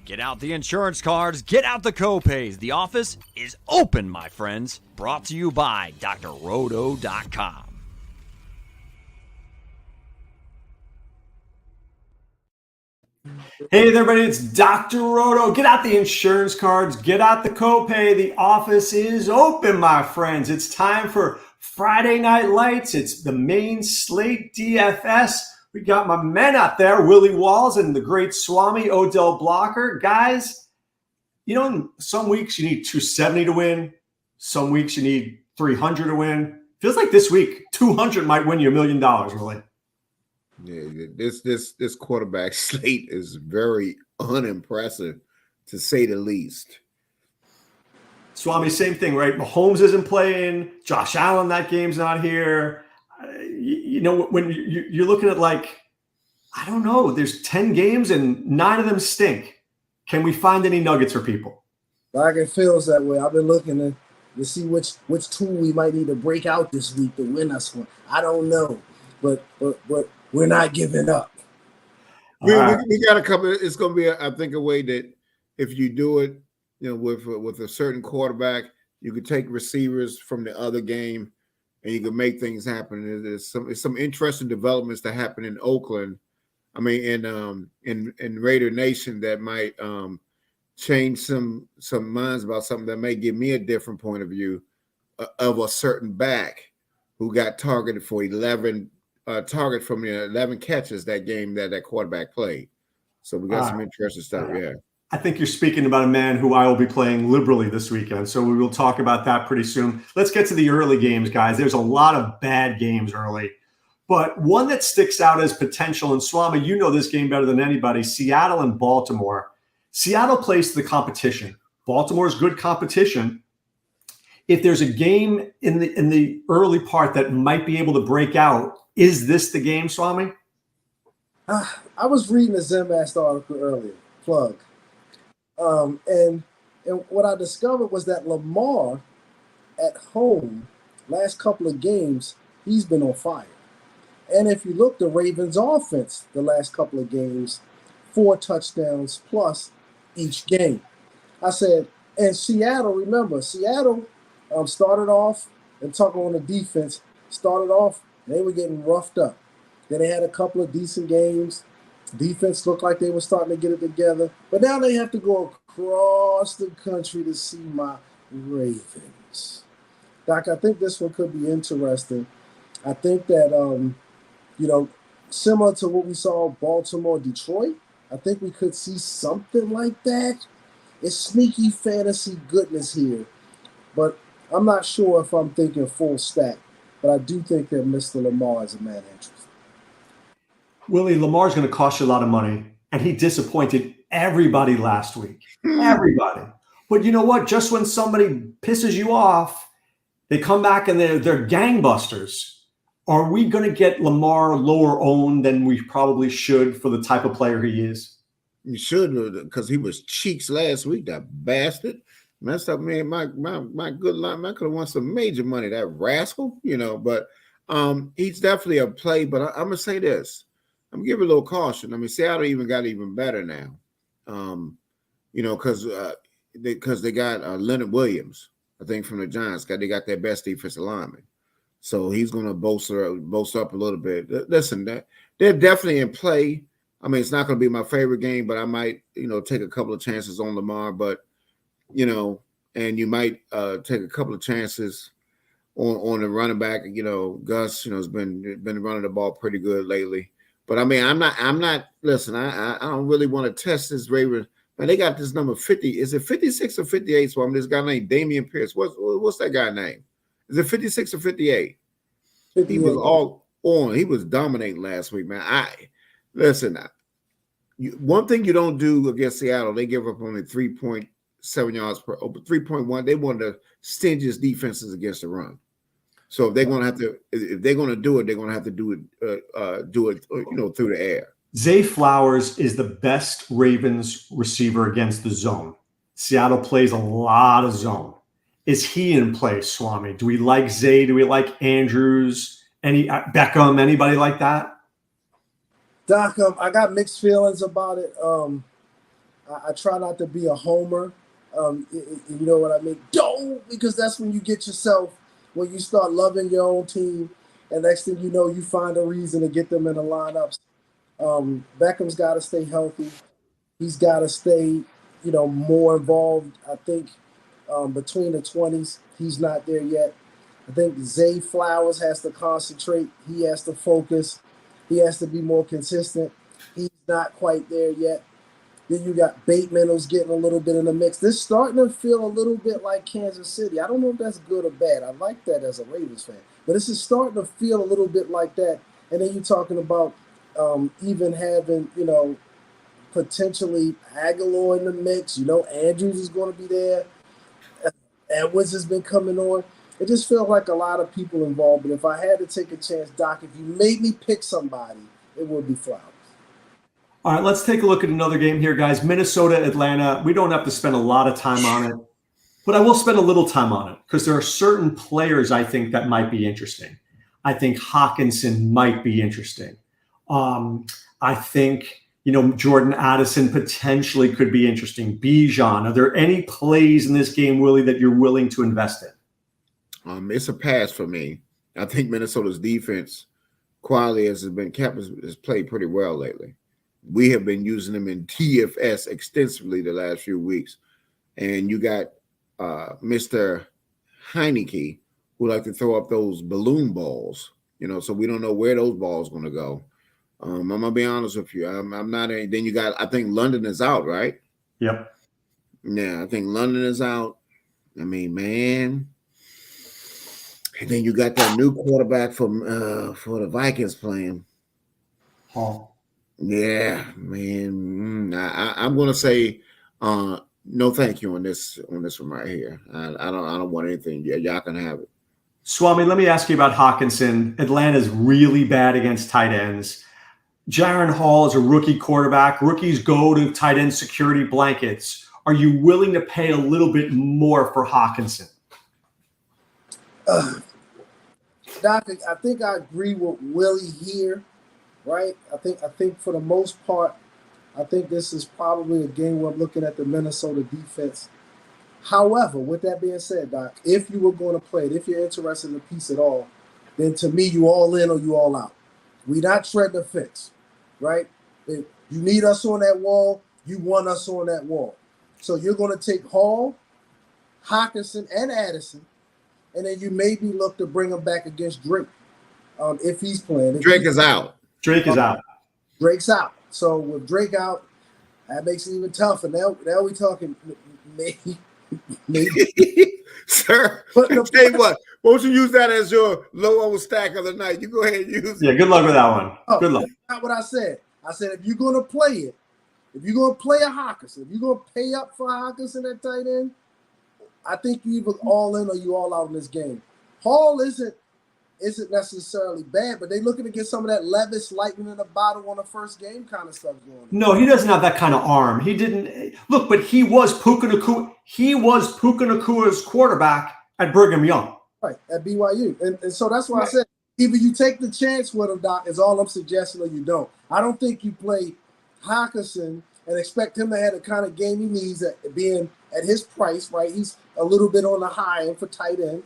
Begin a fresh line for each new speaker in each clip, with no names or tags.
Get out the insurance cards, get out the copays. The office is open, my friends. Brought to you by drroto.com.
Hey there, everybody, it's Dr. Roto. Get out the insurance cards, get out the copay. The office is open, my friends. It's time for Friday Night Lights. It's the main slate DFS. We got my men out there, Willie Walls and the great Swame, Odell Blocker. Guys, you know, some weeks you need 270 to win. Some weeks you need 300 to win. Feels like this week, 200 might win you $1 million, Willie.
Yeah, this quarterback slate is very unimpressive, to say the least.
Swami, same thing, right? Mahomes isn't playing. Josh Allen, that game's not here. You know, when you're looking at, like, I don't know, there's 10 games and 9 of them stink. Can we find any nuggets for people?
Like, it feels that way. I've been looking to see which tool we might need to break out this week to win us one. I don't know, but we're not giving up.
We got a couple. It's going to be, I think, a way that if you do it, you know, with a certain quarterback, you could take receivers from the other game, and you can make things happen. There's some interesting developments that happen in Oakland. I mean, in Raider Nation that might change some minds about something that may give me a different point of view of a certain back who got targeted for 11 from the 11 catches that game that quarterback played. So we got some interesting stuff. Yeah.
I think you're speaking about a man who I will be playing liberally this weekend. So we will talk about that pretty soon. Let's get to the early games, guys. There's a lot of bad games early, but one that sticks out as potential, and Swami, you know this game better than anybody, Seattle and Baltimore. Seattle plays to the competition. Baltimore's good competition. If there's a game in the early part that might be able to break out, is this the game, Swami?
I was reading the Zenmaster article earlier, plug. And what I discovered was that Lamar at home, last couple of games, he's been on fire. And if you look, the Ravens offense, the last couple of games, 4 touchdowns plus each game. I said, and Seattle, remember, Seattle started off, and talking on the defense, they were getting roughed up. Then they had a couple of decent games. Defense looked like they were starting to get it together. But now they have to go across the country to see my Ravens. Doc, I think this one could be interesting. I think that, similar to what we saw Baltimore, Detroit, I think we could see something like that. It's sneaky fantasy goodness here. But I'm not sure if I'm thinking full stack. But I do think that Mr. Lamar is a man interested.
Willie, Lamar's going to cost you a lot of money, and he disappointed everybody last week. Everybody. But you know what? Just when somebody pisses you off, they come back and they're gangbusters. Are we going to get Lamar lower owned than we probably should for the type of player he is?
You should, because he was cheeks last week, that bastard. Messed up, man. My good line. I could have won some major money, that rascal, you know. But he's definitely a play. But I'm gonna say this. I'm gonna give a little caution. I mean, Seattle even got even better now. Because they got Leonard Williams, I think, from the Giants. They got their best defensive lineman, so he's gonna bolster up a little bit. Listen, they're definitely in play. I mean, it's not gonna be my favorite game, but I might, take a couple of chances on Lamar, but. And you might take a couple of chances on the running back. Gus, has been running the ball pretty good lately. But I mean, I'm not. Listen, I don't really want to test this Ravens. Man, they got this number 50. Is it 56 or 58? So this guy named Damian Pierce. What's that guy name? Is it 56 or 58? He was all on. He was dominating last week, man. One thing you don't do against Seattle, they give up only 3.7 yards per 3.1. They one of the stingiest defenses against the run. So if they're going to do it, they're going to have to do it through the air.
Zay Flowers is the best Ravens receiver against the zone. Seattle plays a lot of zone. Is he in play, Swami? Do we like Zay? Do we like Andrews? Beckham? Anybody like that?
Doc, I got mixed feelings about it. I try not to be a homer. You know what I mean? Don't, because that's when you get yourself, when you start loving your own team, and next thing you know, you find a reason to get them in the lineups. Beckham's got to stay healthy. He's got to stay, more involved. I think between the 20s, he's not there yet. I think Zay Flowers has to concentrate. He has to focus. He has to be more consistent. He's not quite there yet. Then you got Bateman, who's getting a little bit in the mix. This starting to feel a little bit like Kansas City. I don't know if that's good or bad. I like that as a Ravens fan. But this is starting to feel a little bit like that. And then you're talking about even having, potentially Aguilar in the mix. Andrews is going to be there. Edwards has been coming on. It just feels like a lot of people involved. But if I had to take a chance, Doc, if you made me pick somebody, it would be Flowers.
All right, let's take a look at another game here, guys. Minnesota, Atlanta. We don't have to spend a lot of time on it, but I will spend a little time on it because there are certain players I think that might be interesting. I think Hawkinson might be interesting. I think, Jordan Addison potentially could be interesting. Bijan. Are there any plays in this game, Willie, that you're willing to invest in?
It's a pass for me. I think Minnesota's defense quality has played pretty well lately. We have been using them in DFS extensively the last few weeks. And you got Mr. Heineke, who like to throw up those balloon balls, so we don't know where those balls going to go. I'm going to be honest with you. I'm not – then you got – I think London is out, right?
Yep.
Yeah, I think London is out. I mean, man. And then you got that new quarterback for the Vikings playing.
Hall.
Yeah, man. I'm going to say no thank you on this one right here. I don't want anything. Yeah, y'all can have it.
Swame, let me ask you about Hawkinson. Atlanta's really bad against tight ends. Jaron Hall is a rookie quarterback. Rookies go to tight end security blankets. Are you willing to pay a little bit more for Hawkinson?
Doc, I think I agree with Willie here, right? I think for the most part, I think this is probably a game where I'm looking at the Minnesota defense. However, with that being said, Doc, if you were going to play it, if you're interested in the piece at all, then to me, you all in or you all out. We not treading the fence, right? If you need us on that wall, you want us on that wall. So you're going to take Hall, Hawkinson, and Addison, and then you maybe look to bring him back against Drake if he's playing.
Drake is out.
Drake is out.
Drake's out. So with Drake out, that makes it even tougher. Now we're talking maybe.
Sir, tell you what, won't you use that as your low stack of the night? You go ahead and use it.
Yeah, good luck with that one. Good luck.
That's not what I said. I said if you're going to play it, if you're going to play a Hawkinson, if you're going to pay up for Hawkinson at tight end, I think you either all in or you all out in this game. Hall isn't necessarily bad, but they looking to get some of that Levis lightning in the bottle on the first game kind of stuff going on.
No, he doesn't have that kind of arm. He didn't look, but he was Puka Nacua. He was Puka Nacua's quarterback at Brigham Young.
Right, at BYU. And so that's why I said either you take the chance with him, Doc, is all I'm suggesting, or you don't. I don't think you play Hawkinson and expect him to have the kind of game he needs at being at his price, right? He's a little bit on the high end for tight end.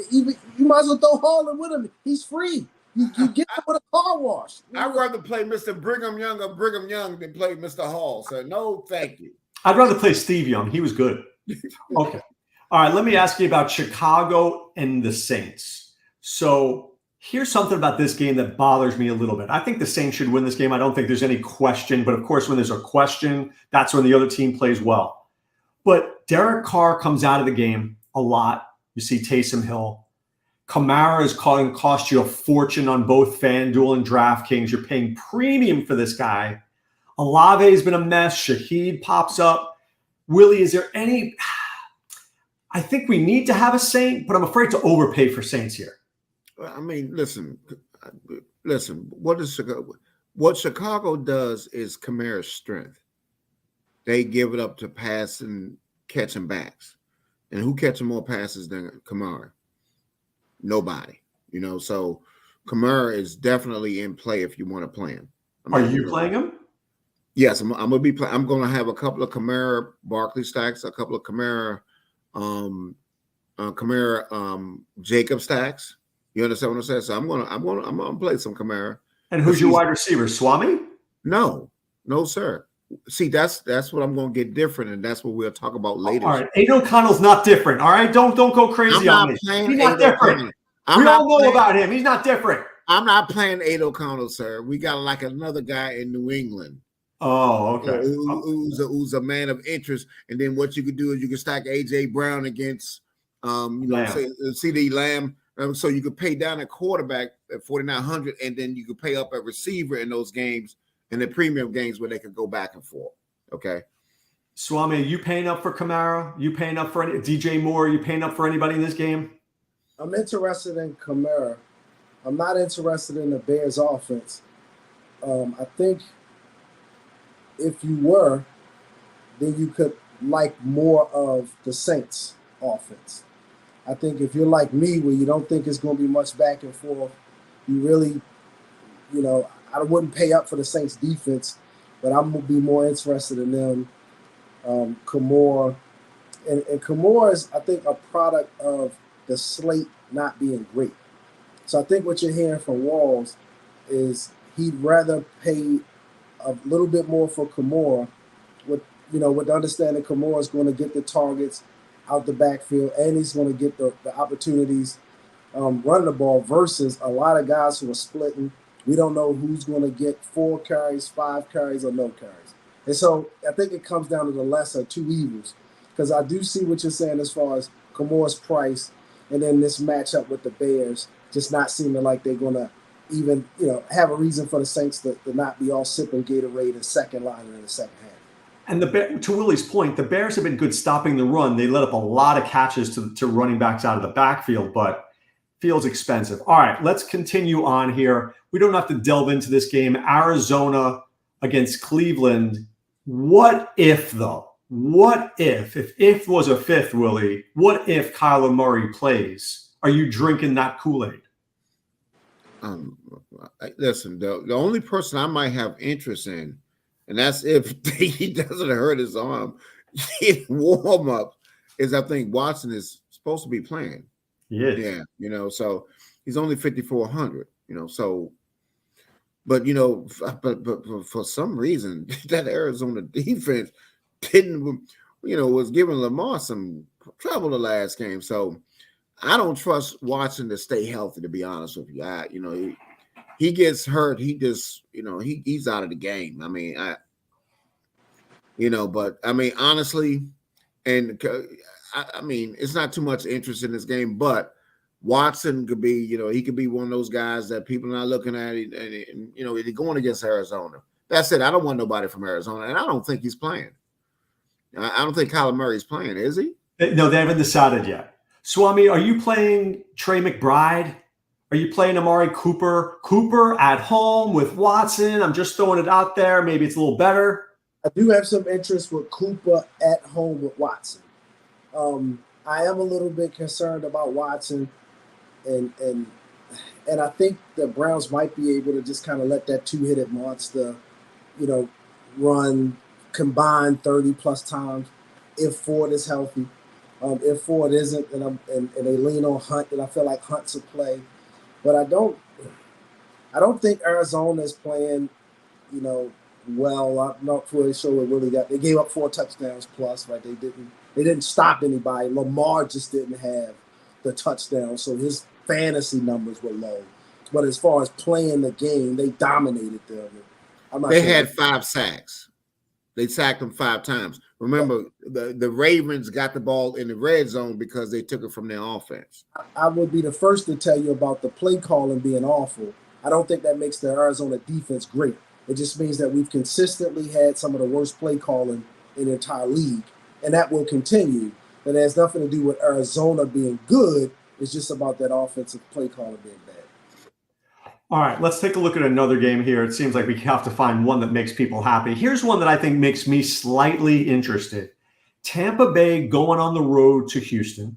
Even you might as well throw Hall in with him. He's free. You get him with a car wash.
I'd rather play Mr. Brigham Young than play Mr. Hall. So no, thank you.
I'd rather play Steve Young. He was good. Okay. All right. Let me ask you about Chicago and the Saints. So here's something about this game that bothers me a little bit. I think the Saints should win this game. I don't think there's any question. But of course, when there's a question, that's when the other team plays well. But Derek Carr comes out of the game a lot. You see Taysom Hill. Kamara is cost you a fortune on both FanDuel and DraftKings. You're paying premium for this guy. Olave has been a mess. Shaheed pops up. Willie, is there any – I think we need to have a Saint, but I'm afraid to overpay for Saints here.
I mean, listen. What Chicago does is Kamara's strength. They give it up to pass and catching backs. And who catches more passes than Kamara? Nobody. So Kamara is definitely in play if you want to play him.
Are you playing him?
Yes, I'm gonna be playing. I'm gonna have a couple of Kamara Barkley stacks, a couple of Kamara Jacob stacks. You understand what I'm saying? So I'm gonna play some Kamara.
And who's your wide receiver? Swame?
No, sir. See, that's what I'm gonna get different, and that's what we'll talk about later.
All right, Aiden O'Connell's not different. All right, don't go crazy on me. He's not different. We all know about him. He's not different.
I'm not playing Aiden O'Connell, sir. We got like another guy in New England.
Oh, okay.
Who's a man of interest, and then what you could do is you can stack AJ Brown against, say CD Lamb, so you could pay down a quarterback at 4,900, and then you could pay up a receiver in those games, in the premium games where they could go back and forth. Okay.
Swami, you paying up for Kamara? You paying up for DJ Moore? You paying up for anybody in this game?
I'm interested in Kamara. I'm not interested in the Bears offense. I think if you were, then you could like more of the Saints offense. I think if you're like me, where you don't think it's going to be much back and forth, you really, I wouldn't pay up for the Saints defense, but I'm going to be more interested in them. Kamara. And Kamara is, I think, a product of the slate not being great. So I think what you're hearing from Walls is he'd rather pay a little bit more for Kamara with the understanding Kamara is going to get the targets out the backfield and he's going to get the opportunities running the ball versus a lot of guys who are splitting. We don't know who's going to get 4 carries, 5 carries, or no carries. And so I think it comes down to the lesser of two evils, because I do see what you're saying as far as Kamara's price and then this matchup with the Bears just not seeming like they're going to even, have a reason for the Saints to not be all sipping Gatorade and second line in the second half.
And to Willie's point, the Bears have been good stopping the run. They let up a lot of catches to running backs out of the backfield, but feels expensive. All right, let's continue on here. We don't have to delve into this game. Arizona against Cleveland. What if, though? What if was a fifth, Willie, what if Kyler Murray plays? Are you drinking that Kool-Aid?
Listen, the only person I might have interest in, and that's if he doesn't hurt his arm in warm up, is I think Watson is supposed to be playing.
Yeah.
So he's only 5,400, so, but for some reason that Arizona defense was giving Lamar some trouble the last game. So I don't trust Watson to stay healthy, to be honest with you. He gets hurt. He just, he's out of the game. But honestly, and it's not too much interest in this game, but Watson could be, he could be one of those guys that people are not looking at, and they're going against Arizona. That's it. I don't want nobody from Arizona, and I don't think he's playing. I don't think Kyler Murray's playing, is he?
No, they haven't decided yet. Swami, are you playing Trey McBride? Are you playing Amari Cooper? Cooper at home with Watson? I'm just throwing it out there. Maybe it's a little better.
I do have some interest with Cooper at home with Watson. I am a little bit concerned about Watson, and I think the Browns might be able to just kind of let that two-headed monster, run combined 30-plus times if Ford is healthy. If Ford isn't, and they lean on Hunt, and I feel like Hunt's a play. But I don't think Arizona is playing, well. I'm not fully sure what Willie got. They gave up 4 touchdowns plus, right? They didn't stop anybody. Lamar just didn't have the touchdown, so his fantasy numbers were low. But as far as playing the game, they dominated them.
They had 5 sacks. They sacked them 5 times. Remember, the Ravens got the ball in the red zone because they took it from their offense.
I would be the first to tell you about the play calling being awful. I don't think that makes the Arizona defense great. It just means that we've consistently had some of the worst play calling in the entire league, and that will continue. But it has nothing to do with Arizona being good. It's just about that offensive play calling being bad.
All right, let's take a look at another game here. It seems like we have to find one that makes people happy. Here's one that I think makes me slightly interested. Tampa Bay going on the road to Houston.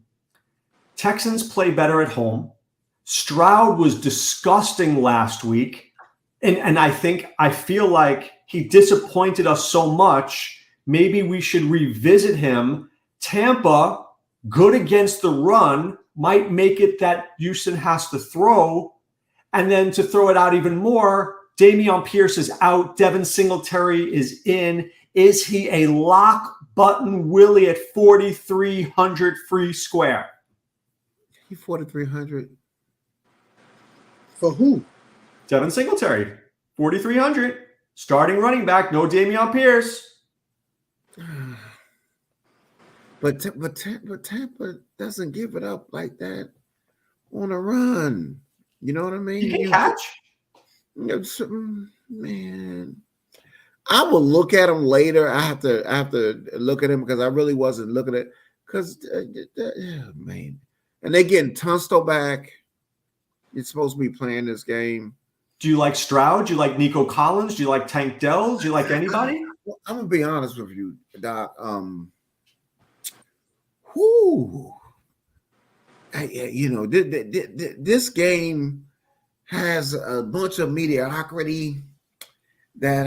Texans play better at home. Stroud was disgusting last week. And I feel like he disappointed us so much. Maybe we should revisit him. Tampa, good against the run, might make it that Houston has to throw. And then to throw it out even more, Dameon Pierce is out. Devin Singletary is in. Is he a lock button Willie at 4,300 free square?
He 4,300.
For who?
Devin Singletary, 4,300. Starting running back, no Dameon Pierce.
But Tampa doesn't give it up like that on a run. You know what I mean?
He can catch.
Man, I will look at him later. I have to look at him because I really wasn't looking at because man, and they getting Tunstall back. You're supposed to be playing this game.
Do you like Stroud? Do you like Nico Collins? Do you like Tank Dell? Do you like anybody?
I'm gonna be honest with you, Doc. This game has a bunch of mediocrity that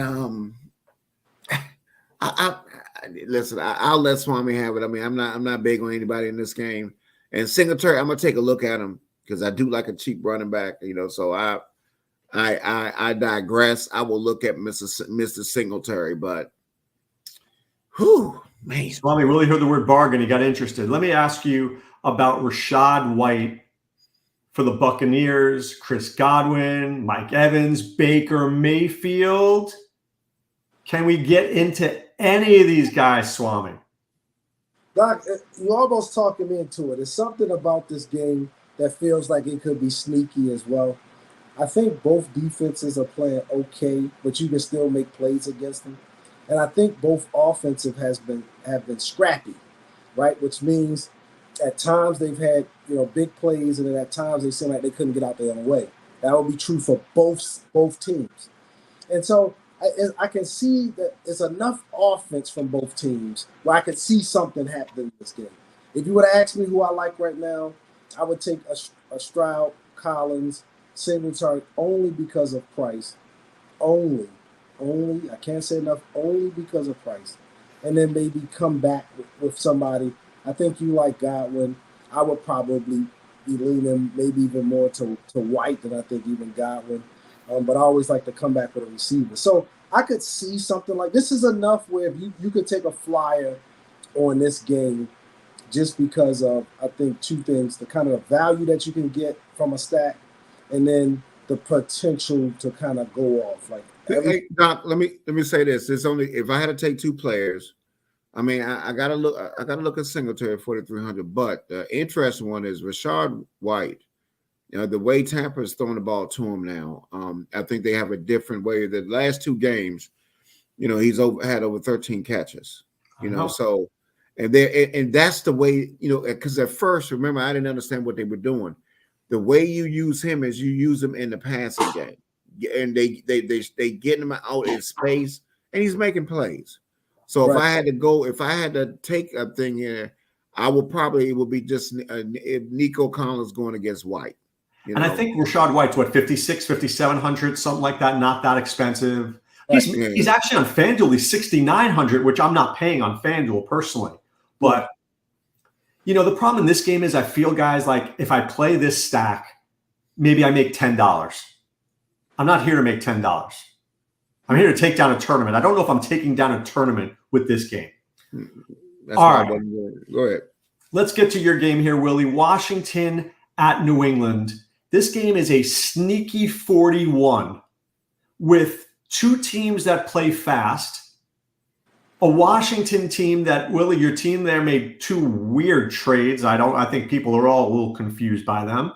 listen. I'll let Swame have it. I mean, I'm not big on anybody in this game. And Singletary, I'm gonna take a look at him because I do like a cheap running back. So I digress. I will look at Mr. Singletary, but man.
Swami really heard the word bargain. He got interested. Let me ask you about Rachaad White for the Buccaneers, Chris Godwin, Mike Evans, Baker Mayfield. Can we get into any of these guys, Swami?
Doc, you almost talking me into it. There's something about this game that feels like it could be sneaky as well. I think both defenses are playing okay, but you can still make plays against them. And I think both offensive have been scrappy, right? Which means at times they've had big plays, and then at times they seem like they couldn't get out their own way. That would be true for both teams. And so I can see that there's enough offense from both teams where I could see something happening in this game. If you would have asked me who I like right now, I would take a Stroud, Collins, Singletary only because of price. Only, I can't say enough, only because of price. And then maybe come back with somebody. I think you like Godwin. I would probably be leaning maybe even more to White than I think even Godwin. But I always like to come back with a receiver. So I could see something like this is enough where if you could take a flyer on this game just because of, I think, two things, the kind of value that you can get from a stack and then the potential to kind of go off.
Hey, Doc, let me say this. It's only if I had to take two players. I mean, I gotta look at Singletary 4,300. But the interesting one is Rachaad White. The way Tampa is throwing the ball to him now, I think they have a different way. The last two games, he's had over 13 catches. So and that's the way. Because at first, remember, I didn't understand what they were doing. The way you use him is you use him in the passing game, and they get him out in space, and he's making plays. So if I had to take a thing here, it would be just Nico Collins going against White.
And I think Rachaad White's 5,700, something like that. Not that expensive. He's actually on FanDuel. He's 6,900, which I'm not paying on FanDuel personally. But the problem in this game is I feel, guys, like if I play this stack, maybe I make $10. I'm not here to make $10. I'm here to take down a tournament. I don't know if I'm taking down a tournament with this game. All right.
Go ahead.
Let's get to your game here, Willie. Washington at New England. This game is a sneaky 41 with two teams that play fast. A Washington team that, Willie, your team there made two weird trades. I think people are all a little confused by them.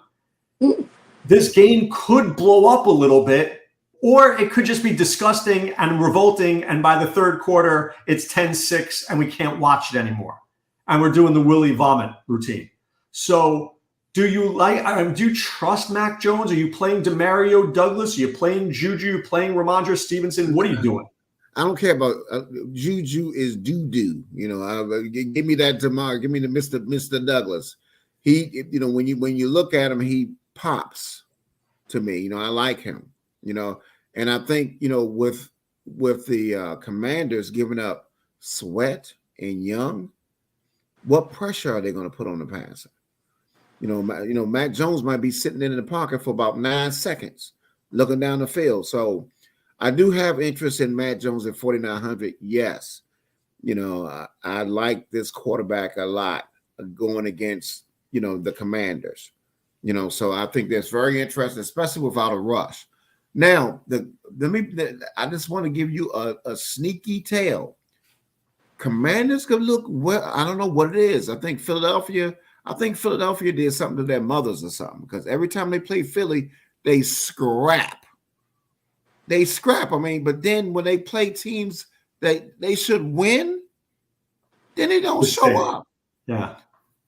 This game could blow up a little bit, or it could just be disgusting and revolting, and by the third quarter, it's 10-6, and we can't watch it anymore. And we're doing the Willie vomit routine. So do you trust Mac Jones? Are you playing Demario Douglas? Are you playing Juju? Are you playing Ramondre Stevenson? What are you doing?
I don't care about Juju is doo-doo. Give me that Demar. Give me the Mr. Douglas. He, when you look at him, he pops to me. I like him. And I think, with the Commanders giving up Sweat and Young, what pressure are they going to put on the passer? Mac Jones might be sitting in the pocket for about 9 seconds, looking down the field. So I do have interest in Mac Jones at 4,900. Yes, I like this quarterback a lot going against the Commanders. So I think that's very interesting, especially without a rush. Now, I just want to give you a sneaky tale. Commanders could look well. I don't know what it is. I think Philadelphia did something to their mothers or something, because every time they play Philly, they scrap. I mean, but then when they play teams that they should win, then they don't show up.
Yeah.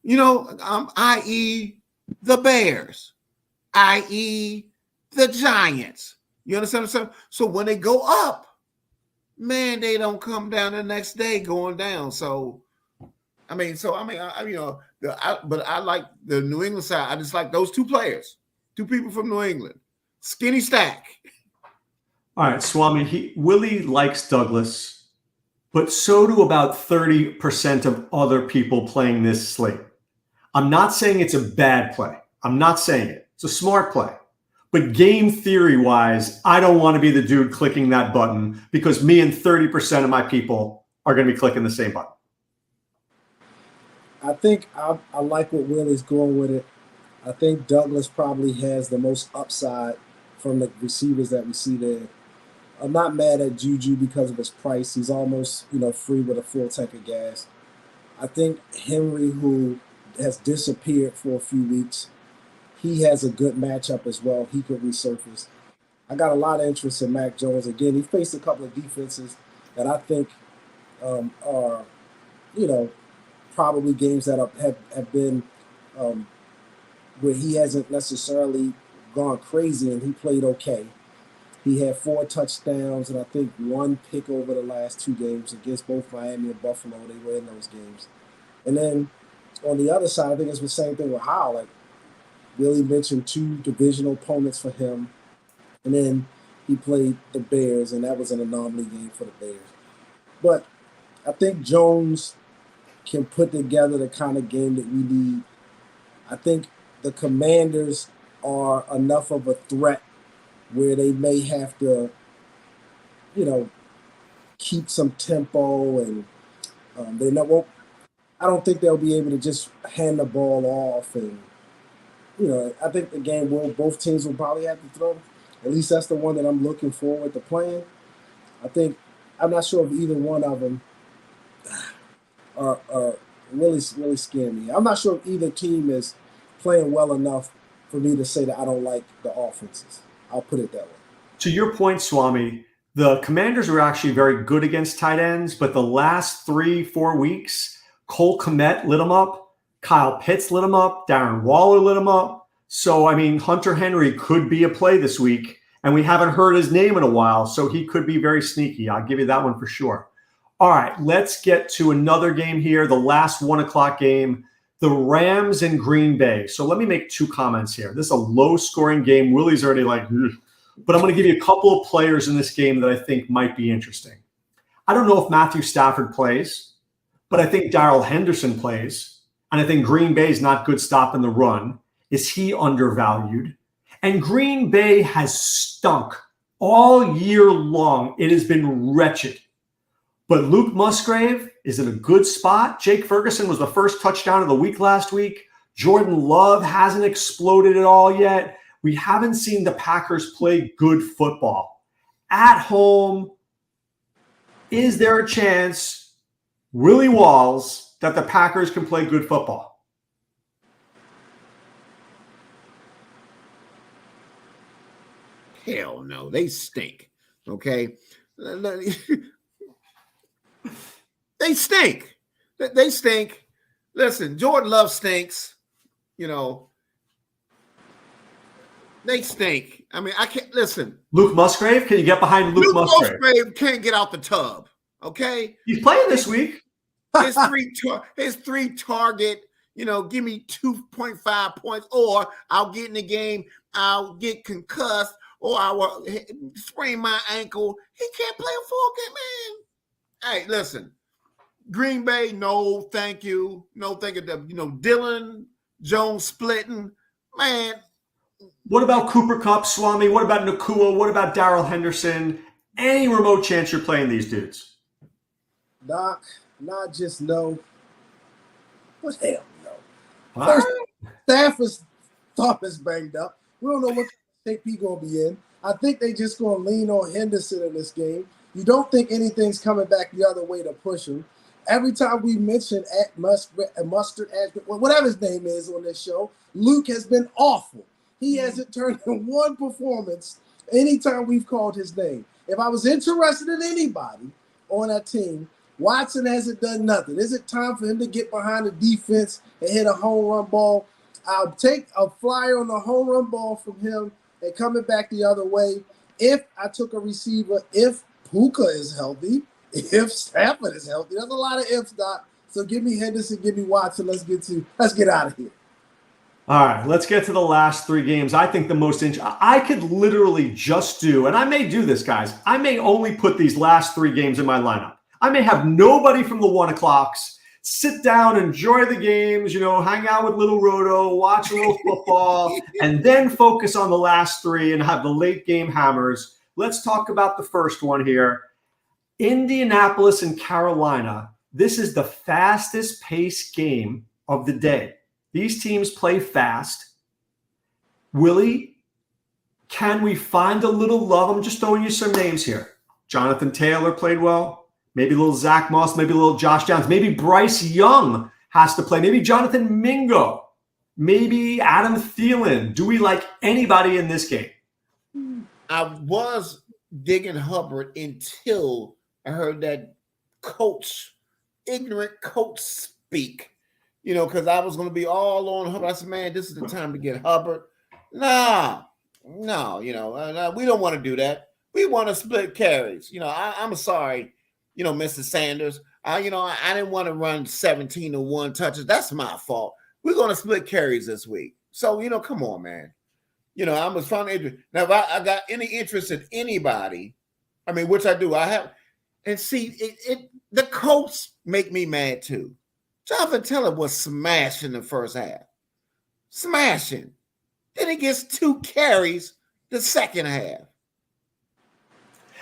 I.e. the Bears, i.e. the Giants. You understand what I'm saying? So when they go up, man, they don't come down the next day going down. But I like the New England side. I just like those two players, two people from New England. Skinny stack.
All right, Swame, Willie likes Douglas, but so do about 30% of other people playing this slate. I'm not saying it's a bad play. I'm not saying it. It's a smart play. But game theory-wise, I don't want to be the dude clicking that button, because me and 30% of my people are going to be clicking the same button.
I think I like what Willie's going with it. I think Douglas probably has the most upside from the receivers that we see there. I'm not mad at Juju because of his price. He's almost, free with a full tank of gas. I think Henry, who has disappeared for a few weeks, he has a good matchup as well. He could resurface. I got a lot of interest in Mac Jones. Again, he faced a couple of defenses that I think are, probably games that have been where he hasn't necessarily gone crazy, and he played okay. He had 4 touchdowns and I think 1 pick over the last 2 games against both Miami and Buffalo. They were in those games. And then on the other side, I think it's the same thing with Howell. Like Willie mentioned, 2 divisional opponents for him. And then he played the Bears, and that was an anomaly game for the Bears. But I think Jones can put together the kind of game that we need. I think the Commanders are enough of a threat where they may have to, keep some tempo, and I don't think they'll be able to just hand the ball off. And, I think the game both teams will probably have to throw. At least that's the one that I'm looking forward to playing. I'm not sure if either one of them are really scaring me. I'm not sure if either team is playing well enough for me to say that I don't like the offenses. I'll put it that way.
To your point, Swami, the Commanders were actually very good against tight ends, but the last 3-4 weeks, Cole Kmet lit them up, Kyle Pitts lit them up, Darren Waller lit them up. So, Hunter Henry could be a play this week, and we haven't heard his name in a while, so he could be very sneaky. I'll give you that one for sure. All right, let's get to another game here, the last 1 o'clock game, the Rams and Green Bay. So let me make 2 comments here. This is a low-scoring game. Willie's already like, ugh. But I'm going to give you a couple of players in this game that I think might be interesting. I don't know if Matthew Stafford plays, but I think Darrell Henderson plays, and I think Green Bay is not good stopping the run. Is he undervalued? And Green Bay has stunk all year long. It has been wretched. But Luke Musgrave is in a good spot. Jake Ferguson was the first touchdown of the week last week. Jordan Love hasn't exploded at all yet. We haven't seen the Packers play good football. At home, is there a chance, Willie Walls, that the Packers can play good football?
Hell no, they stink. Okay? They stink. They stink. Listen, Jordan Love stinks. They stink. I can't listen.
Luke Musgrave? Can you get behind Luke Musgrave?
Musgrave can't get out the tub. Okay?
He's playing this week.
His 3 target, give me 2.5 points, or I'll get in the game, I'll get concussed, or I will sprain my ankle. He can't play a full game, man. Hey, listen, Green Bay, no, thank you. No, thank you. Dylan Jones splitting, man.
What about Cooper Kupp, Swame? What about Nakua? What about Darrell Henderson? Any remote chance you're playing these dudes?
Doc, not just no, but hell no.
First,
Stafford's thumb is banged up. We don't know what shape he's going to be in. I think they just going to lean on Henderson in this game. You don't think anything's coming back the other way to push him. Every time we mention Mustard, whatever his name is on this show, Luke has been awful. He hasn't turned in one performance anytime we've called his name. If I was interested in anybody on that team, Watson hasn't done nothing. Is it time for him to get behind the defense and hit a home run ball? I'll take a flyer on the home run ball from him and coming back the other way. If I took a receiver, if Puka is healthy, if Stafford is healthy, there's a lot of ifs, Doc. So give me Henderson, give me Watson. Let's get out of here.
All right, let's get to the last three games. I think the most I could literally just do, and I may do this, guys. I may only put these last three games in my lineup. I may have nobody from the 1 o'clocks. Sit down, enjoy the games, hang out with little Roto, watch a little football, and then focus on the last three and have the late game hammers. Let's talk about the first one here. Indianapolis and Carolina. This is the fastest paced game of the day. These teams play fast. Willie, can we find a little love? I'm just throwing you some names here. Jonathan Taylor played well. Maybe a little Zach Moss, maybe a little Josh Downs. Maybe Bryce Young has to play. Maybe Jonathan Mingo. Maybe Adam Thielen. Do we like anybody in this game?
I was digging Hubbard until I heard that ignorant coach speak. Because I was going to be all on Hubbard. I said, man, this is the time to get Hubbard. No, we don't want to do that. We want to split carries. I'm sorry. Mr. Sanders, I didn't want to run 17-1 touches. That's my fault. We're going to split carries this week. So, come on, man. I was trying to. Now, if I got any interest in anybody, which I do, I have. And see, the Colts make me mad too. Jonathan Taylor was smashing the first half. Smashing. Then he gets 2 carries the second half.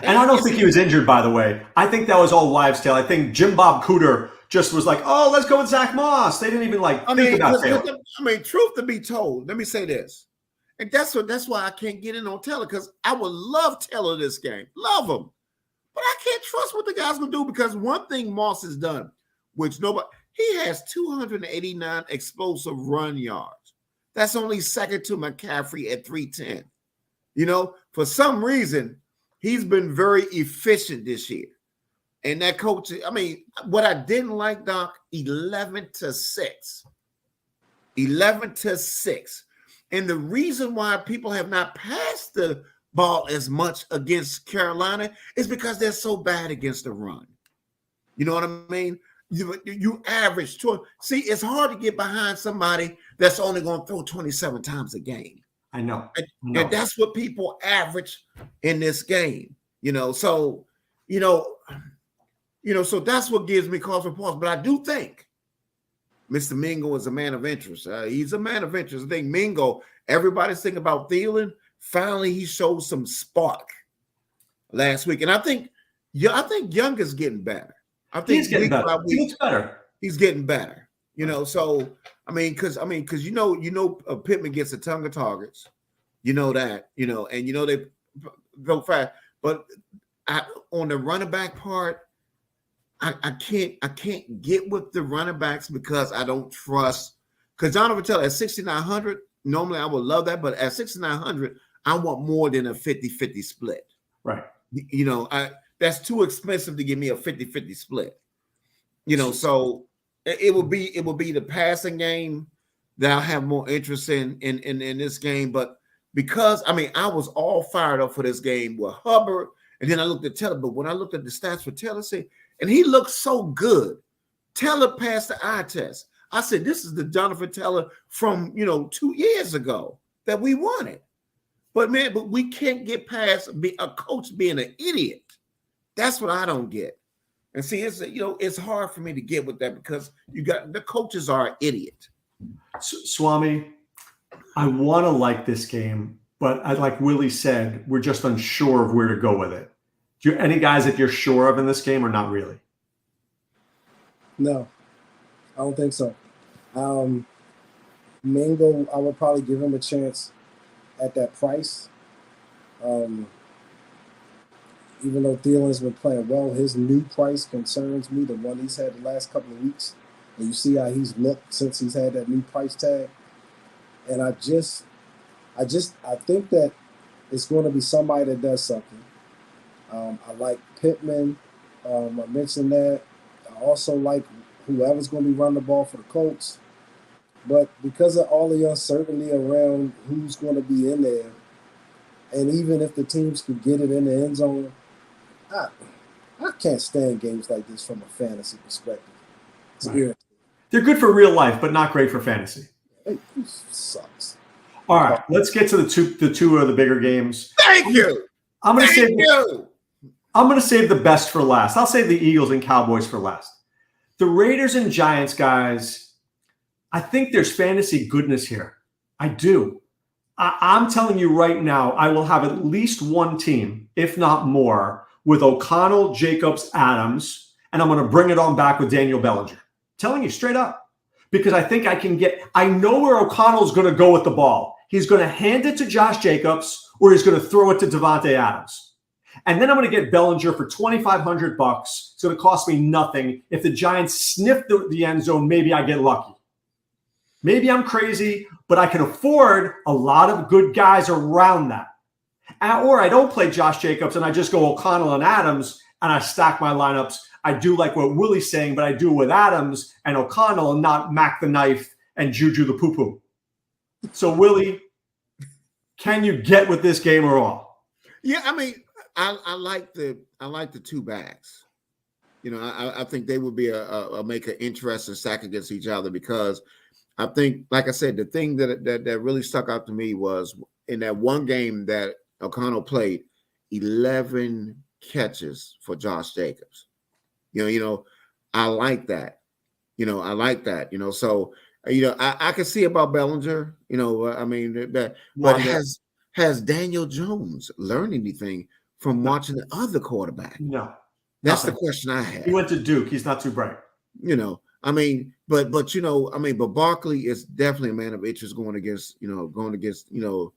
And I don't think he was injured, by the way. I think that was all wives' tale. I think Jim Bob Cooter just was like, oh, let's go with Zach Moss. They didn't even think about Taylor.
Truth to be told, let me say this. And that's why I can't get in on Taylor, because I would love Taylor this game. Love him. But I can't trust what the guy's going to do, because one thing Moss has done, which he has 289 explosive run yards. That's only second to McCaffrey at 310. For some reason, he's been very efficient this year. And that coach, what I didn't like, Doc, 11-6. 11-6. And the reason why people have not passed the ball as much against Carolina is because they're so bad against the run. You know what I mean? You average. See, it's hard to get behind somebody that's only going to throw 27 times a game.
I know.
And that's what people average in this game, So that's what gives me cause for pause. But I do think Mr. Mingo is a man of interest. He's a man of interest. I think Mingo, everybody's thinking about Thielen. Finally, he showed some spark last week. And I think Young is getting better. I think
he's getting better. He looks better.
He's getting better. So because Pittman gets a ton of targets, that, and they go fast. But on the running back part, I can't get with the running backs because I don't trust. Because Jonathan Taylor at 6,900, normally I would love that, but at 6,900, I want more than a 50-50 split.
Right.
That's too expensive to give me a 50-50 split. So it will be the passing game that I'll have more interest in this game. But because I was all fired up for this game with Hubbard, and then I looked at Taylor. But when I looked at the stats for Taylor, and he looked so good, Taylor passed the eye test. I said, this is the Jonathan Taylor from 2 years ago that we wanted. But we can't get past a coach being an idiot. That's what I don't get. And see, it's hard for me to get with that because the coaches are an idiot.
Swame, I want to like this game, but like Willie said, we're just unsure of where to go with it. Do you any guys that you're sure of in this game or not really?
No, I don't think so. Mingo, I would probably give him a chance at that price. Even though Thielen's been playing well, his new price concerns me, the one he's had the last couple of weeks. And you see how he's looked since he's had that new price tag. And I think that it's going to be somebody that does something. I like Pittman. I mentioned that. I also like whoever's going to be running the ball for the Colts. But because of all the uncertainty around who's going to be in there, and even if the teams could get it in the end zone, I can't stand games like this from a fantasy perspective. It's irritating.
They're good for real life, but not great for fantasy.
It sucks.
All right, let's get to the two of the bigger games.
Thank you.
I'm going to save the best for last. I'll save the Eagles and Cowboys for last. The Raiders and Giants, guys, I think there's fantasy goodness here. I do. I'm telling you right now, I will have at least one team, if not more, with O'Connell, Jacobs, Adams, and I'm going to bring it on back with Daniel Bellinger. Telling you straight up. Because I think I know where O'Connell's going to go with the ball. He's going to hand it to Josh Jacobs or he's going to throw it to Devontae Adams. And then I'm going to get Bellinger for $2,500. It's going to cost me nothing. If the Giants sniff the end zone, maybe I get lucky. Maybe I'm crazy, but I can afford a lot of good guys around that. Or I don't play Josh Jacobs and I just go O'Connell and Adams and I stack my lineups. I do like what Willie's saying, but I do it with Adams and O'Connell and not Mac the Knife and Juju the Poo-Poo. So, Willie, can you get with this game or all?
Yeah, I mean, I like the two backs. You know, I think they would be a make an interesting stack against each other because I think, like I said, the thing that really stuck out to me was in that one game that O'Connell played, 11 catches for Josh Jacobs. You know, I like that. So, I can see about Bellinger, I mean, but has Daniel Jones learned anything from watching the other quarterback?
No.
That's the question I have.
He went to Duke. He's not too bright.
But Barkley is definitely a man of interest going against the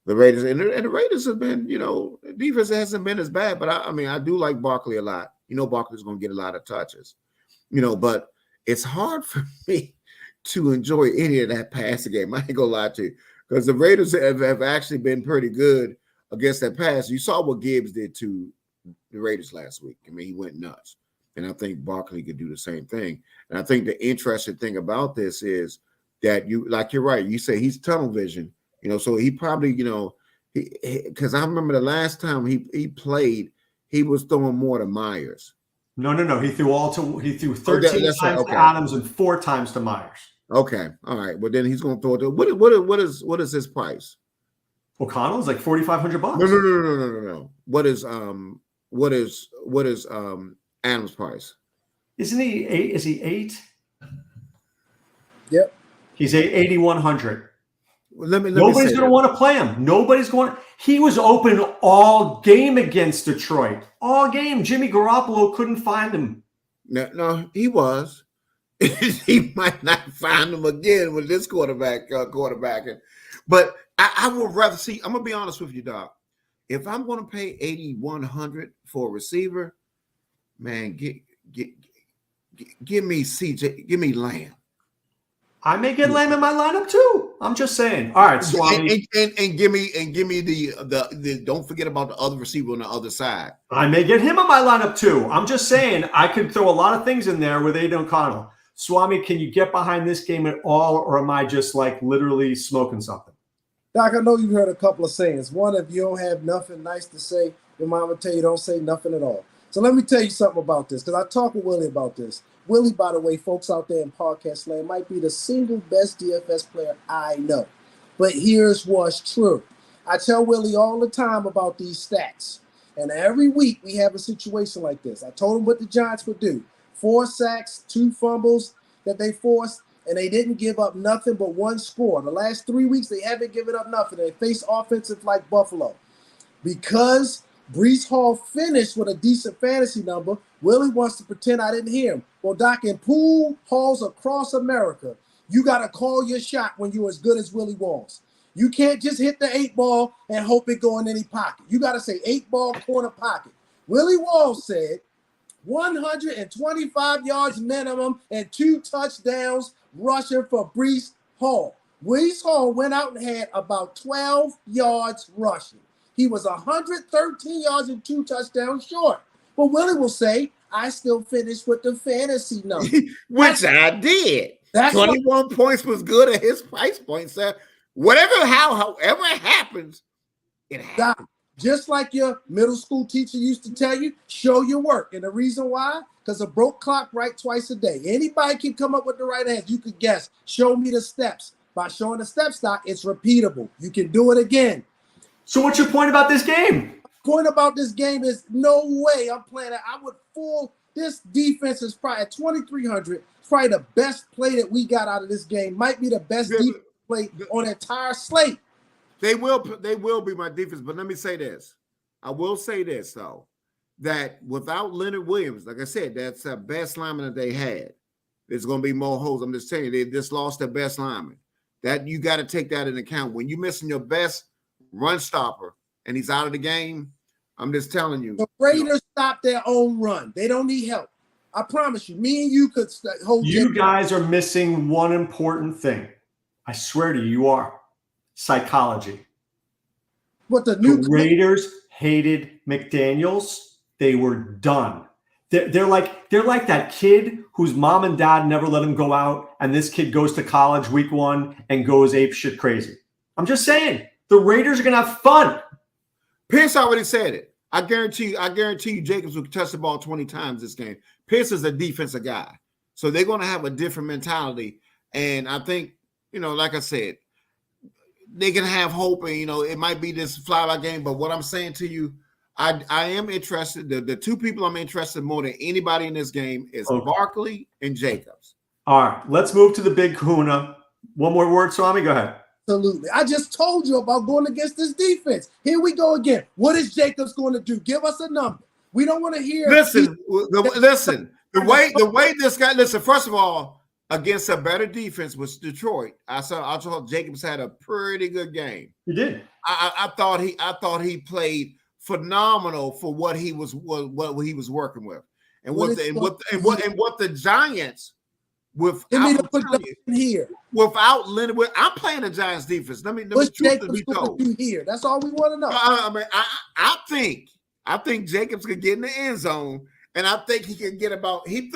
Raiders. And the Raiders have been, defense hasn't been as bad, but I do like Barkley a lot. Barkley's going to get a lot of touches, but it's hard for me to enjoy any of that passing game. I ain't going to lie to you because the Raiders have actually been pretty good against that pass. You saw what Gibbs did to the Raiders last week. I mean, he went nuts. And I think Barkley could do the same thing. And I think the interesting thing about this is that you're right. You say he's tunnel vision, so he probably, because I remember the last time he played, he was throwing more to Myers.
No. He threw 13 times to Adams and 4 times to Myers.
Okay. All right. Well, then he's going to throw it to what is his price?
O'Connell's like $4,500.
No. What is Adams' price? Isn't
he 8? Is he 8?
Yep.
He's 8,100.
Well,
Nobody's going to want to play him. He was open all game against Detroit. All game. Jimmy Garoppolo couldn't find him.
No, he was. He might not find him again with this quarterbacking. But I would rather see. I'm gonna be honest with you, Doc. If I'm going to pay $8,100 for a receiver, man, give me CJ, give me Lamb.
I may get Lamb in my lineup too. I'm just saying. All right, Swami.
And give me the don't forget about the other receiver on the other side.
I may get him in my lineup too. I'm just saying I could throw a lot of things in there with Aiden O'Connell. Swami, can you get behind this game at all, or am I just like literally smoking something?
Doc, I know you've heard a couple of sayings. One, if you don't have nothing nice to say, your mom will tell you don't say nothing at all. So let me tell you something about this, because I talked with Willie about this. Willie, by the way, folks out there in podcast land, might be the single best DFS player I know. But here's what's true. I tell Willie all the time about these stats. And every week we have a situation like this. I told him what the Giants would do. 4 sacks, 2 fumbles that they forced, and they didn't give up nothing but 1 score. The last 3 weeks, they haven't given up nothing. They face offensive like Buffalo. Because Breece Hall finished with a decent fantasy number, Willie wants to pretend I didn't hear him. Well, Doc, in pool halls across America, you got to call your shot when you're as good as Willie was. You can't just hit the 8 ball and hope it go in any pocket. You got to say 8 ball corner pocket. Willie Walls said 125 yards minimum and 2 touchdowns rushing for Breece Hall. Breece Hall went out and had about 12 yards rushing. He was 113 yards and 2 touchdowns short. But Willie will say, I still finished with the fantasy number.
Which I did.
That's
21 points was good at his price point, sir. However it happens, it happens.
Just like your middle school teacher used to tell you, show your work. And the reason why? Because a broke clock right twice a day. Anybody can come up with the right answer. You could guess. Show me the steps. By showing the steps, Doc, it's repeatable. You can do it again.
So what's your point about this game?
Point about this game is no way I'm playing it. I would fool. This defense is probably at 2,300. It's probably the best play that we got out of this game. Might be the best defense play on the entire slate.
They will be my defense, but let me say this. I will say this, though, that without Leonard Williams, like I said, that's the best lineman that they had. There's going to be more holes. I'm just telling you, they just lost their best lineman. That you got to take that into account. When you're missing your best run stopper and he's out of the game, I'm just telling you.
The Raiders stop their own run. They don't need help. I promise you. Me and you could hold.
You guys are missing one important thing. I swear to you, you are. Psychology.
What the
Raiders hated McDaniels. They were done. They're like that kid whose mom and dad never let him go out, and this kid goes to college week 1 and goes ape shit crazy. I'm just saying, the Raiders are gonna have fun.
Pierce already said it. I guarantee you Jacobs will touch the ball 20 times this game. Pierce is a defensive guy. So they're gonna have a different mentality. And I think, like I said, they can have hope, and it might be this fly-by game. But what I'm saying to you, I am interested. The 2 people I'm interested more than anybody in this game is Barkley and Jacobs.
All right, let's move to the big kahuna. One more word, Swami. Go ahead.
Absolutely. I just told you about going against this defense. Here we go again. What is Jacobs going to do? Give us a number. We don't want to hear.
Listen. The way this guy. Listen. First of all, against a better defense was Detroit. I thought Jacobs had a pretty good game.
He did.
I thought he played phenomenal for what he was working with, and what the Giants without Leonard. I'm playing the Giants defense. Let me
Jacobs going to do here? That's all we want to know.
I think Jacobs could get in the end zone, and I think he can get about. He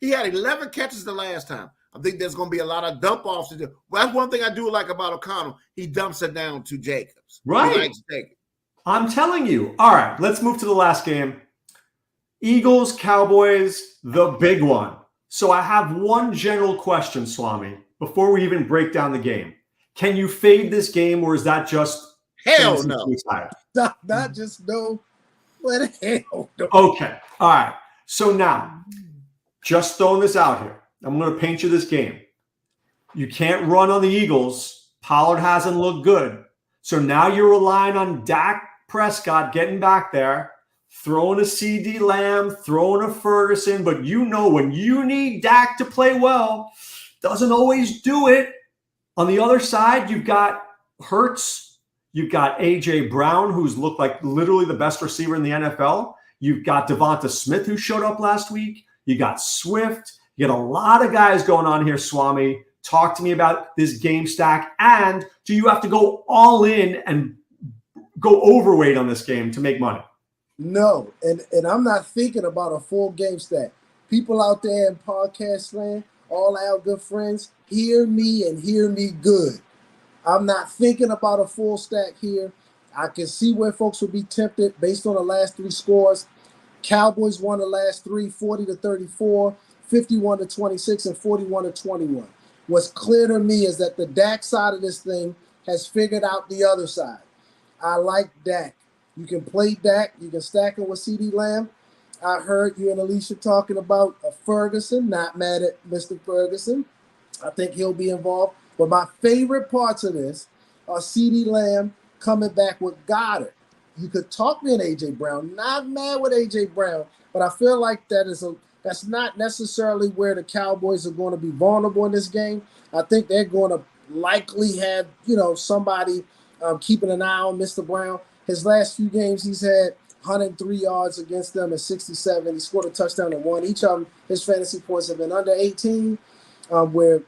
had 11 catches the last time. I think there's going to be a lot of dump offs to do. Well, that's one thing I do like about O'Connell. He dumps it down to Jacobs.
Right.
He likes Jacobs.
I'm telling you. All right, let's move to the last game. Eagles, Cowboys, the big one. So I have one general question, Swami, before we even break down the game. Can you fade this game, or is that just
hell no?
Not just no. What hell no.
Okay. All right. So now, just throwing this out here. I'm going to paint you this game. You can't run on the Eagles. Pollard hasn't looked good. So now you're relying on Dak Prescott getting back there, throwing a CD Lamb, throwing a Ferguson. But when you need Dak to play well, doesn't always do it. On the other side, you've got Hurts. You've got A.J. Brown, who's looked like literally the best receiver in the NFL. You've got Devonta Smith, who showed up last week. You got Swift. You got a lot of guys going on here, Swami. Talk to me about this game stack. And do you have to go all in and go overweight on this game to make money?
No. And I'm not thinking about a full game stack. People out there in podcast land, all our good friends, hear me and hear me good. I'm not thinking about a full stack here. I can see where folks would be tempted based on the last 3 scores. Cowboys won the last 3, 40-34. 51-26 and 41-21. What's clear to me is that the Dak side of this thing has figured out the other side. I like Dak. You can play Dak. You can stack him with CeeDee Lamb. I heard you and Alicia talking about Ferguson. Not mad at Mr. Ferguson. I think he'll be involved. But my favorite parts of this are CeeDee Lamb coming back with Goddard. You could talk me in A.J. Brown. Not mad with A.J. Brown, but I feel like that's not necessarily where the Cowboys are going to be vulnerable in this game. I think they're going to likely have, somebody keeping an eye on Mr. Brown. His last few games, he's had 103 yards against them and 67. He scored a touchdown in one. Each of them, his fantasy points have been under 18, where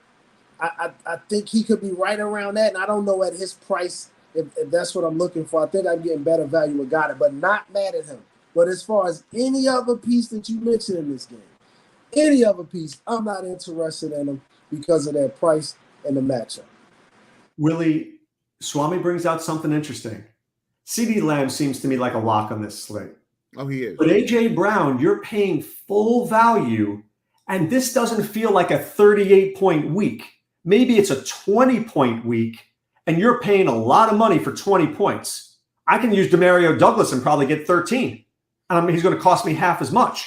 I think he could be right around that. And I don't know at his price if that's what I'm looking for. I think I'm getting better value with Goddard, but not mad at him. But as far as any other piece that you mentioned in this game, any other piece, I'm not interested in them because of their price and the matchup.
Willie, Swame brings out something interesting. CeeDee Lamb seems to me like a lock on this slate.
Oh, he is.
But A.J. Brown, you're paying full value, and this doesn't feel like a 38-point week. Maybe it's a 20-point week, and you're paying a lot of money for 20 points. I can use Demario Douglas and probably get 13. And he's going to cost me half as much.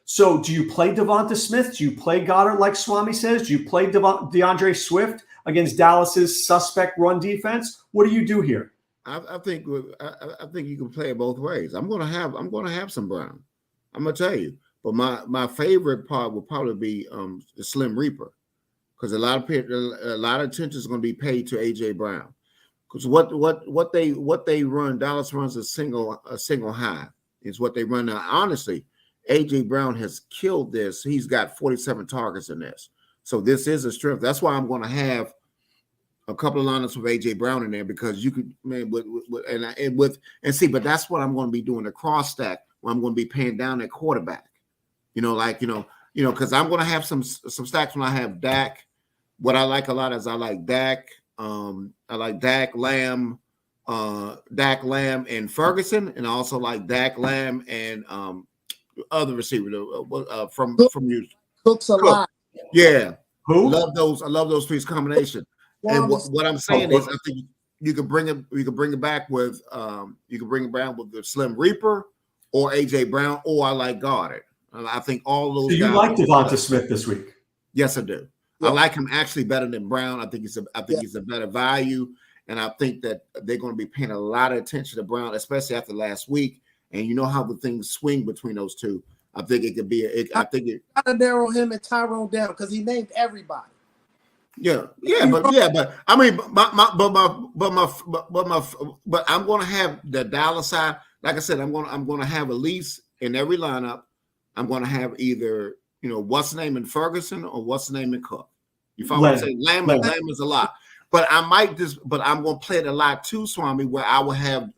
So do you play Devonta Smith? Do you play Goddard like Swami says? Do you play DeAndre Swift against Dallas's suspect run defense? What do you do here?
I think you can play it both ways. I'm gonna have some Brown. I'm gonna tell you. But my favorite part will probably be the Slim Reaper, because a lot of attention is going to be paid to AJ Brown, because what they run, Dallas runs a single high is what they run now. Honestly, AJ Brown has killed this. He's got 47 targets in this, so this is a strength. That's why I'm going to have a couple of lineups with AJ Brown in there, because you could, man, but that's what I'm going to be doing, the cross stack, where I'm going to be paying down that quarterback. Because I'm going to have some stacks when I have Dak. What I like a lot is I like Dak. I like Dak, Lamb, and Ferguson, and I also like Dak, Lamb, and other receiver from you.
Cooks a lot.
Yeah,
Who?
I love those three combination. And what I'm saying is, I think you can bring it back with the Slim Reaper or AJ Brown, or I like Goddard. I think all those.
So you like Devonta Smith this week?
Yes, I do. Yeah. I like him actually better than Brown. I think he's a better value, and I think that they're going to be paying a lot of attention to Brown, especially after last week. And you know how the things swing between those two. I think it could be. I
gotta narrow him and Tyrone down because he named everybody.
But I mean, but I'm going to have the Dallas side. Like I said, I'm going to have at least in every lineup. I'm going to have either what's the name in Ferguson or what's the name in Cook. You follow what I'm saying? Lamb is a lot, but I'm going to play it a lot too, Swami, where I will have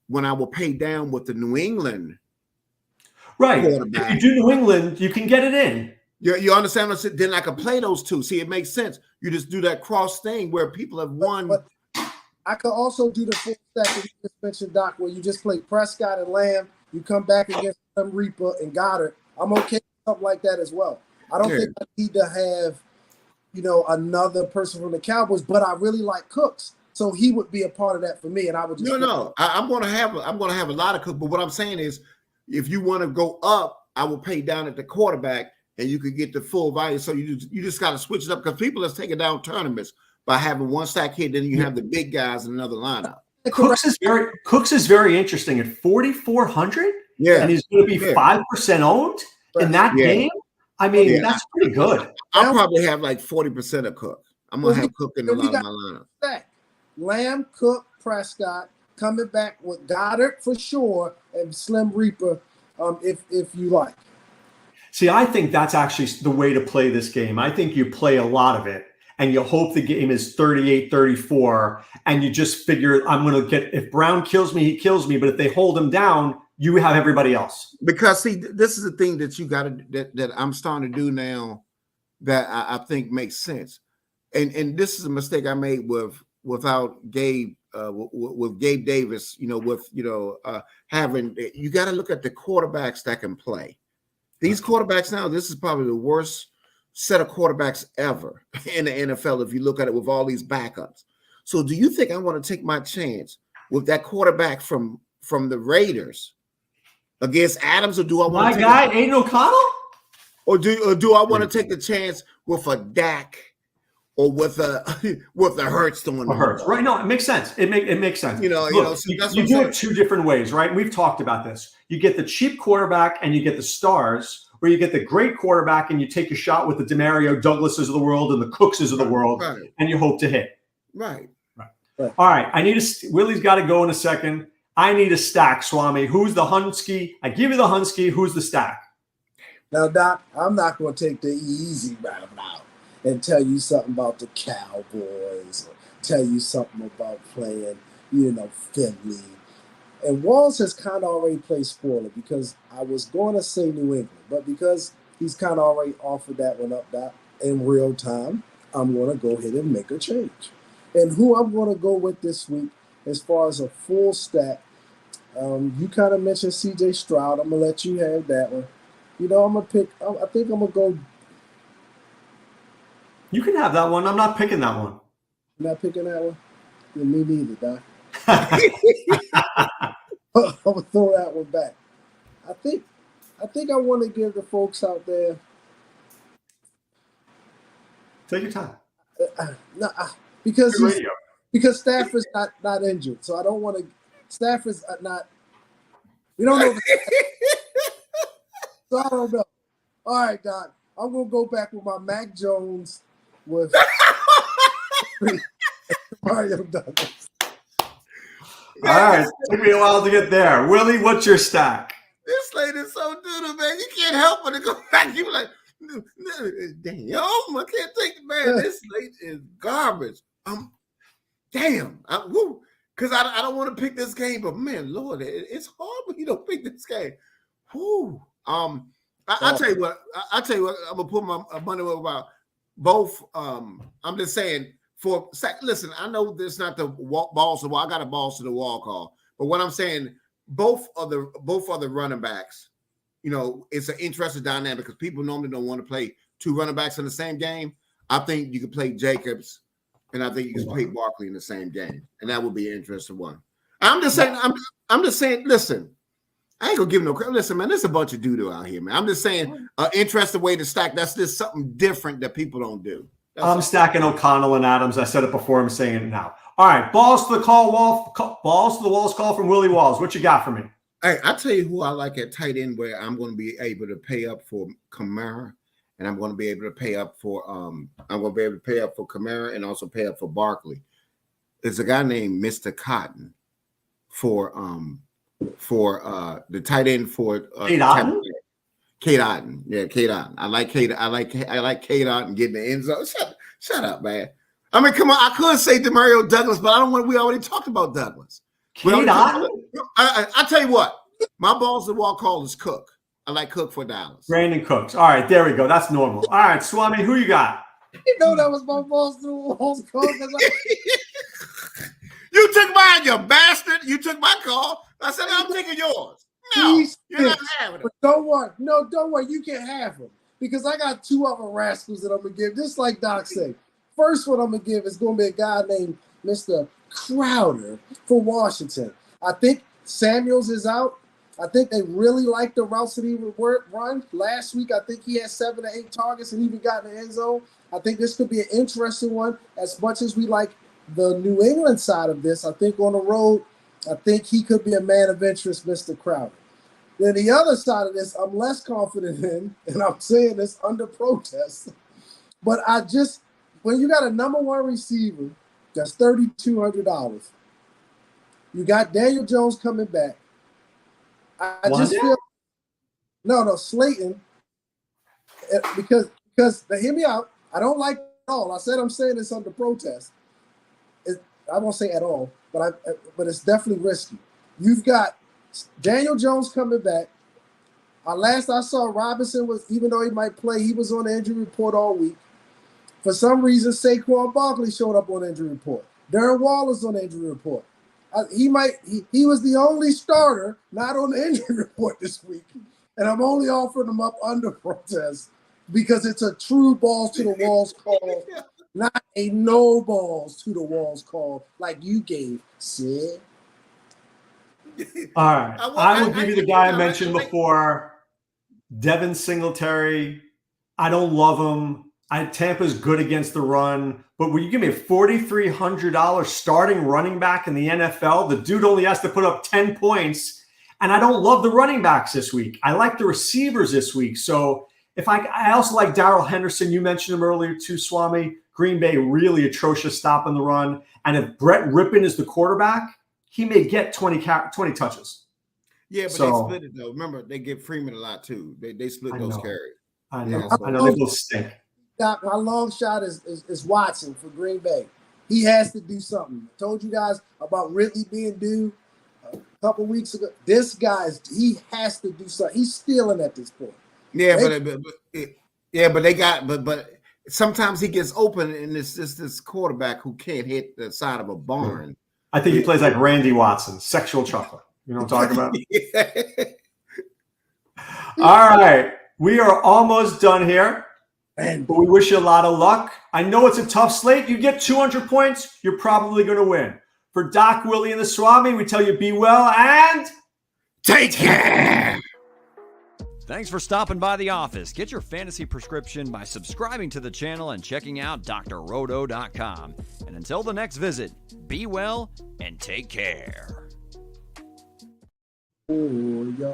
when I will pay down with the New England.
Right. If you do New England, you can get it in.
You understand what I'm saying? Then I can play those two. See, it makes sense. You just do that cross thing where people have won.
But I could also do the full stack that you just mentioned, Doc, where you just play Prescott and Lamb. You come back against them Reaper and Goddard. I'm okay with something like that as well. I don't think I need to have, another person from the Cowboys, but I really like Cooks. So he would be a part of that for me. And I would just
I'm going to have a lot of Cooks. But what I'm saying is, if you want to go up, I will pay down at the quarterback, and you could get the full value. So you just got to switch it up, because people are taking down tournaments by having one stack here. Then you have the big guys in another lineup.
Cooks is very interesting at 4,400.
Yeah,
and he's going to be 5% owned in that game. I mean, that's pretty good.
I'll probably have like 40% of Cook. I'm going to have Cook in a lot of my lineup.
Stack. Lamb, Cook, Prescott coming back with Goddard for sure, and Slim Reaper, if you like.
See, I think that's actually the way to play this game. I think you play a lot of it, and you hope the game is 38-34, and you just figure, I'm going to get, if Brown kills me, he kills me, but if they hold him down, you have everybody else.
Because, see, this is the thing that you got to, that I'm starting to do now that I think makes sense. And this is a mistake I made without Gabe, with Gabe Davis, having, you got to look at the quarterbacks that can play. These quarterbacks now, this is probably the worst set of quarterbacks ever in the NFL if you look at it with all these backups. So do you think I want to take my chance with that quarterback from the Raiders against Adams, or do I want
my guy Aiden O'Connell,
or do I want to take the chance with a Dak or with a Hurts throwing the
Hurts?
ball?
Right? No, it makes sense. It makes sense.
So
you do it two different ways, right? We've talked about this. You get the cheap quarterback and you get the stars, or you get the great quarterback and you take a shot with the Demario Douglases of the world and the Cookses of the world, and you hope to hit.
Right.
All right. Willie's got to go in a second. I need a stack, Swami. Who's the Hunsky? I give you the Hunsky. Who's the stack?
Now, Doc, I'm not going to take the easy route out and tell you something about the Cowboys or tell you something about playing, Philly. And Walls has kind of already played spoiler because I was going to say New England, but because he's kind of already offered that one up, Doc, in real time, I'm going to go ahead and make a change. And who I'm going to go with this week as far as a full stack, you kind of mentioned C.J. Stroud. I'm going to let you have that one. I'm going to pick, I think I'm going to go.
You can have that one. I'm not picking that one.
You're not picking that one? Yeah, me neither, Doc. I'm going to throw that one back. I think I want to give the folks out there.
Take your time.
Because Stafford's not injured, so I don't want to. Stafford's not. We don't know. So I don't know. All right, Doc. I'm gonna go back with my Mac Jones with Mario Douglas.
All right, took me a while to get there. Willie, what's your stack?
This Slate is so doodle, man. You can't help but to go back. You like, damn, I can't take the man. This Slate is garbage. Damn, because I don't want to pick this game, but man, Lord, it's hard when you don't pick this game. Whoo. I tell you what, I'm gonna put my money about both. I'm just saying listen, I know this not the balls to the wall. I got a balls to the wall call, but what I'm saying, both of the running backs, it's an interesting dynamic because people normally don't want to play two running backs in the same game. I think you could play Jacobs, and I think you can play Barkley in the same game, and that would be an interesting one. I'm just saying. Listen, I ain't gonna give no credit. Listen, man, there's a bunch of doo-doo out here, man. I'm just saying, an interesting way to stack. That's just something different that people don't do.
I'm stacking O'Connell and Adams. I said it before. I'm saying it now. All right, balls to the walls call from Willie Walls. What you got for me?
Hey, I tell you who I like at tight end, where I'm going to be able to pay up for Kamara, and I'm going to be able to pay up for Kamara and also pay up for Barkley. There's a guy named Mr. Cotton for the tight end for
Kate Otten?
Kate Otten. Yeah, Kate Otten. I like Kate Otten getting the end zone. Shut up, man. I mean, come on. I could say Demario Douglas, but I don't want. We already talked about Douglas.
Kate Otten?
I tell you what. My balls to the wall call is Cook. I like Cook for Dallas.
Brandon Cooks. All right, there we go. That's normal. All right, Swami, who you got?
That was my balls to the walls call.
You took mine, you bastard. You took my call. I said, I'm taking yours. No, you're not having it.
Don't worry. No, don't worry. You can have them because I got two other rascals that I'm going to give, just like Doc said. First one I'm going to give is going to be a guy named Mr. Crowder for Washington. I think Samuels is out. I think they really like the routes that he would run. Last week, I think he had 7 to 8 targets and even got in the end zone. I think this could be an interesting one. As much as we like the New England side of this, I think on the road, I think he could be a man of interest, Mr. Crowder. Then the other side of this, I'm less confident in, and I'm saying this under protest. But when you got a number one receiver, that's $3,200. You got Daniel Jones coming back. I just feel no Slayton, because hear me out. I don't like it at all. I said I'm saying this under protest. I won't say at all, but it's definitely risky. You've got Daniel Jones coming back. Last I saw, Robinson was, even though he might play, he was on the injury report all week. For some reason, Saquon Barkley showed up on the injury report. Darren Waller's on the injury report. He was the only starter not on the injury report this week, and I'm only offering him up under protest because it's a true balls to the walls call, not a no balls to the walls call like you gave, Sid.
All right. I will give you the guy I mentioned before, Devin Singletary. I don't love him. Tampa's good against the run, but when you give me a $4,300 starting running back in the NFL, the dude only has to put up 10 points. And I don't love the running backs this week. I like the receivers this week. So if I also like Darrell Henderson. You mentioned him earlier too, Swame. Green Bay, really atrocious stop in the run. And if Brett Rippon is the quarterback, he may get 20 touches.
Yeah, but they split it though. Remember, they give Freeman a lot too. They split those carries.
I know. I know they both stink.
My long shot is Watson for Green Bay. He has to do something. I told you guys about Ridley being due a couple weeks ago. This guy he has to do something. He's stealing at this point.
Yeah, but sometimes he gets open, and it's just this quarterback who can't hit the side of a barn.
I think he plays like Randy Watson, sexual chocolate. You know what I'm talking about?
Yeah.
All right. We are almost done here, but we wish you a lot of luck. I know it's a tough slate. You get 200 points, you're probably going to win. For Doc, Willie, and the Swami, we tell you be well and
take care.
Thanks for stopping by the office. Get your fantasy prescription by subscribing to the channel and checking out drroto.com. And until the next visit, be well and take care.
Oh, yeah.